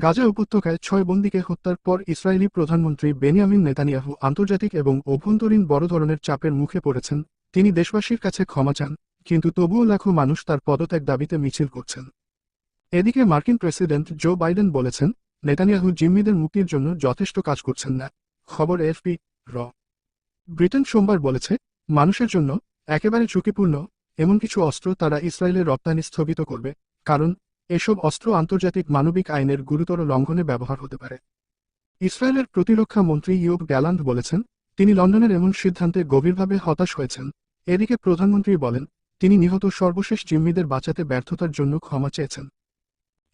গাজা উপত্যকায় 6 বন্দীকে হত্যার পর ইসরায়েলি প্রধানমন্ত্রী বেনিয়ামিন নেতানিয়াহু আন্তর্জাতিক এবং অভ্যন্তরীণ বড় ধরনের চাপের মুখে পড়েছেন। তিনি দেশবাসীর কাছে ক্ষমা চান, কিন্তু তবুও লাখো মানুষ তার পদত্যাগ দাবিতে মিছিল করছেন। এদিকে মার্কিন প্রেসিডেন্ট জো বাইডেন বলেছেন, নেতানিয়াহু জিম্মিদের মুক্তির জন্য যথেষ্ট কাজ করছেন না। খবর এএফপি। ব্রিটেন সোমবার বলেছে, মানুষের জন্য একেবারে ঝুঁকিপূর্ণ এমন কিছু অস্ত্র তারা ইসরায়েলের রপ্তানি স্থগিত করবে, কারণ এসব অস্ত্র আন্তর্জাতিক মানবিক আইনের গুরুতর লঙ্ঘনে ব্যবহার হতে পারে। ইসরায়েলের প্রতিরক্ষা মন্ত্রী ইয়োব গ্যালান্ট বলেছেন, তিনি লন্ডনের এমন সিদ্ধান্তে গভীরভাবে হতাশ হয়েছেন। এদিকে প্রধানমন্ত্রী বলেন, তিনি নিহত সর্বশেষ জিম্মিদের বাঁচাতে ব্যর্থতার জন্য ক্ষমা চেয়েছেন।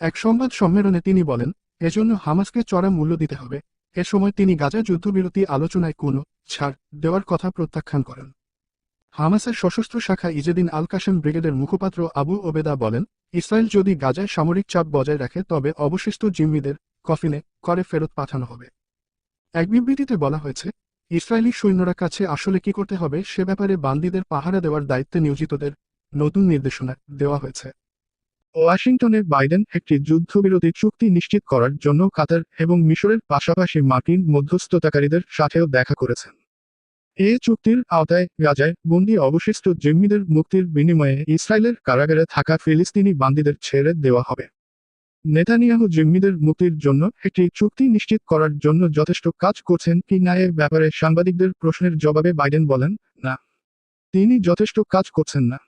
এক সংবাদ সম্মেলনে তিনি বলেন, এজন্য হামাসকে চড়া মূল্য দিতে হবে। এ সময় তিনি গাজা যুদ্ধবিরতি আলোচনায় কোনো ছাড় দেওয়ার কথা প্রত্যাখ্যান করেন। হামাসের সশস্ত্র শাখা ইজেদিন আল কাশেম ব্রিগেডের মুখপাত্র আবু ওবেদা বলেন, ইসরায়েল যদি গাজায় সামরিক চাপ বজায় রাখে তবে অবশিষ্ট জিম্মিদের কফিনে করে ফেরত পাঠানো হবে। এক বিবৃতিতে বলা হয়েছে, ইসরায়েলি সৈন্যরা কাছে আসলে কি করতে হবে সে ব্যাপারে বান্দীদের পাহারা দেওয়ার দায়িত্বে নিয়োজিতদের নতুন নির্দেশনা দেওয়া হয়েছে। ওয়াশিংটনে বাইডেন একটি যুদ্ধবিরতি চুক্তি নিশ্চিত করার জন্য কাতার এবং মিশরের পাশাপাশি মার্কিন মধ্যস্থতাকারীদের সাথেও দেখা করেছেন। এ চুক্তির আওতায় গাজায় বন্দী অবশিষ্ট জিম্মিদের মুক্তির বিনিময়ে ইসরায়েলের কারাগারে থাকা ফিলিস্তিনি বান্দীদের ছেড়ে দেওয়া হবে। নেতানিয়াহু জিম্মিদের মুক্তির জন্য একটি চুক্তি নিশ্চিত করার জন্য যথেষ্ট কাজ করছেন কি না এ ব্যাপারে সাংবাদিকদের প্রশ্নের জবাবে বাইডেন বলেন, না, তিনি যথেষ্ট কাজ করছেন না।